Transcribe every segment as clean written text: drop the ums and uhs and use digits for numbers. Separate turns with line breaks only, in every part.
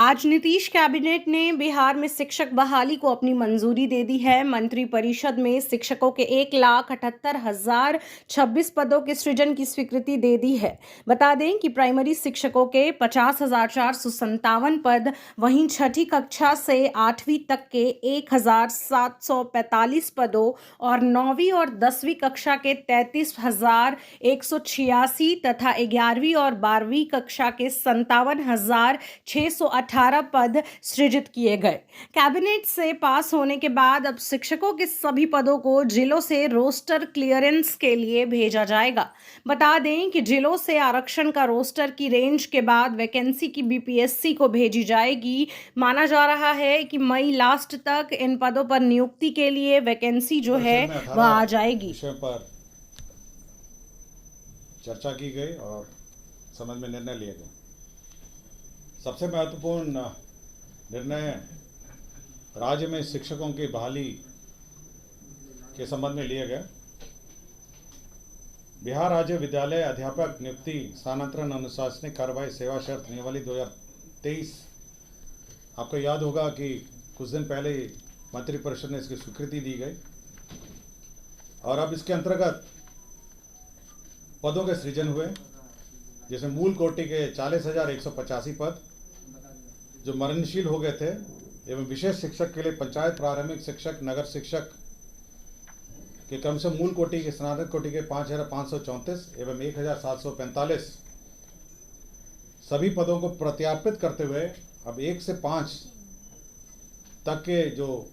आज नीतीश कैबिनेट ने बिहार में शिक्षक बहाली को अपनी मंजूरी दे दी है। मंत्रिपरिषद में शिक्षकों के 1,78,026 पदों के सृजन की स्वीकृति दे दी है। बता दें कि प्राइमरी शिक्षकों के 50,457 पद, वहीं छठी कक्षा से 8वीं तक के 1,745 पदों और 9वीं और 10वीं कक्षा के 33,186 तथा 11वीं और 12वीं कक्षा के 57,618 पद सृजित किए गए। कैबिनेट से पास होने के बाद अब शिक्षकों के सभी पदों को जिलों से रोस्टर क्लियरेंस के लिए भेजा जाएगा। बता दें कि जिलों से आरक्षण का रोस्टर की रेंज के बाद वैकेंसी की बीपीएससी को भेजी जाएगी। माना जा रहा है कि मई लास्ट तक इन पदों पर नियुक्ति के लिए वैकेंसी जो है वह आ जाएगी।
विषय पर चर्चा की गई और समझ में निर्णय लिए गए। सबसे महत्वपूर्ण निर्णय राज्य में शिक्षकों की बहाली के संबंध में लिए गए। बिहार राज्य विद्यालय अध्यापक नियुक्ति स्थानांतरण अनुशासनिक कार्रवाई सेवा शर्त नियमावली 2023, आपको याद होगा कि कुछ दिन पहले मंत्रिपरिषद ने इसकी स्वीकृति दी गई और अब इसके अंतर्गत पदों के सृजन हुए, जिसमें मूल कोटि के 40,185 पद जो मरणशील हो गए थे एवं विशेष शिक्षक के लिए पंचायत प्रारंभिक शिक्षक नगर शिक्षक के क्रम से मूल कोटि के स्नातक कोटि के 5,534 एवं 1,745 सभी पदों को प्रत्यार्पित करते हुए अब 1 से 5 तक के जो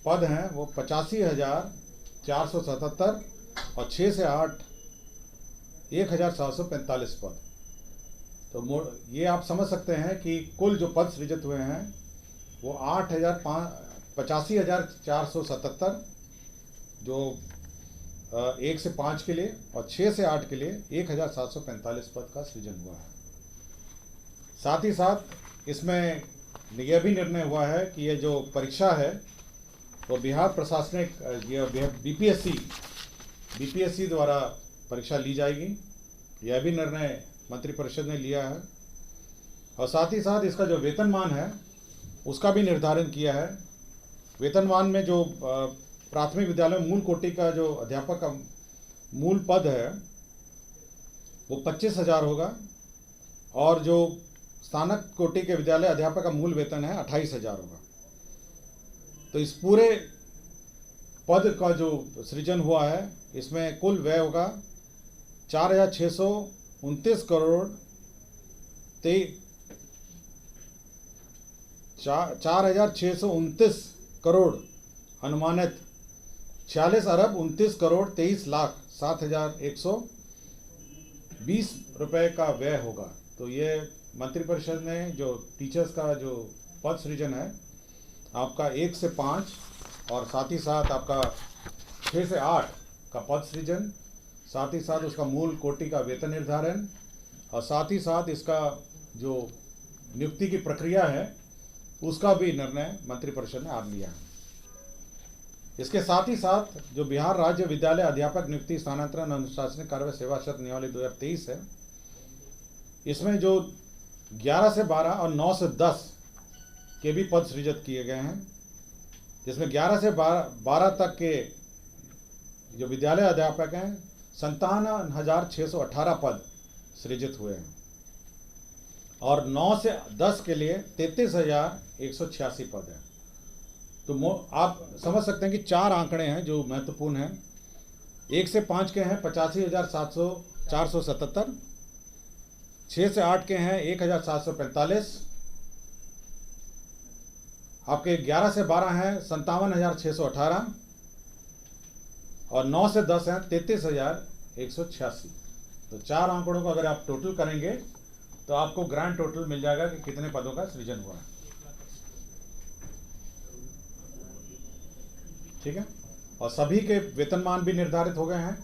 पद हैं वो 85,477 और 6 से 8 1,745 पद। तो ये आप समझ सकते हैं कि कुल जो पद सृजित हुए हैं वो 85,477 जो 1 से 5 के लिए और 6 से 8 के लिए 1,745 पद का सृजन हुआ है। साथ ही साथ इसमें यह भी निर्णय हुआ है कि ये जो परीक्षा है वो बिहार प्रशासनिक बीपीएससी द्वारा परीक्षा ली जाएगी। यह भी निर्णय मंत्रिपरिषद ने लिया है और साथ ही साथ इसका जो वेतनमान है उसका भी निर्धारण किया है। वेतनमान में जो प्राथमिक विद्यालय मूल कोटि का जो अध्यापक का मूल पद है वो 25,000 होगा और जो स्नातक कोटि के विद्यालय अध्यापक का मूल वेतन है 28,000 होगा। तो इस पूरे पद का जो सृजन हुआ है इसमें कुल व्यय होगा 4,629 करोड़ 4,629 करोड़ अनुमानित 46,29,23,07,120 रुपए का व्यय होगा। तो ये मंत्रिपरिषद ने जो टीचर्स का जो पद सृजन है आपका 1 से 5 और साथ ही साथ आपका 6 से 8 का पद सृजन, साथ ही साथ उसका मूल कोटि का वेतन निर्धारण और साथ ही साथ इसका जो नियुक्ति की प्रक्रिया है उसका भी निर्णय मंत्रिपरिषद ने आज लिया है। इसके साथ ही साथ जो बिहार राज्य विद्यालय अध्यापक नियुक्ति स्थानांतरण अनुशासनिक कार्रवाई सेवा शर्त नियमावली 2023 है, इसमें जो 11 से 12 और 9 से 10 के भी पद सृजित किए गए हैं, जिसमें 11 से 12 तक के जो विद्यालय अध्यापक हैं 57,618 पद सृजित हुए हैं और 9 से 10 के लिए 33,186 पद हैं। तो आप समझ सकते हैं कि 4 आंकड़े हैं जो महत्वपूर्ण हैं। 1 से 5 के हैं 85,477, 6 से 8 के हैं 1,745, आपके 11 से 12 हैं 57,618 और 9 से 10 हैं 33,186। तो 4 आंकड़ों को अगर आप टोटल करेंगे तो आपको ग्रैंड टोटल मिल जाएगा कि कितने पदों का सृजन हुआ है। ठीक है, और सभी के वेतनमान भी निर्धारित हो गए हैं।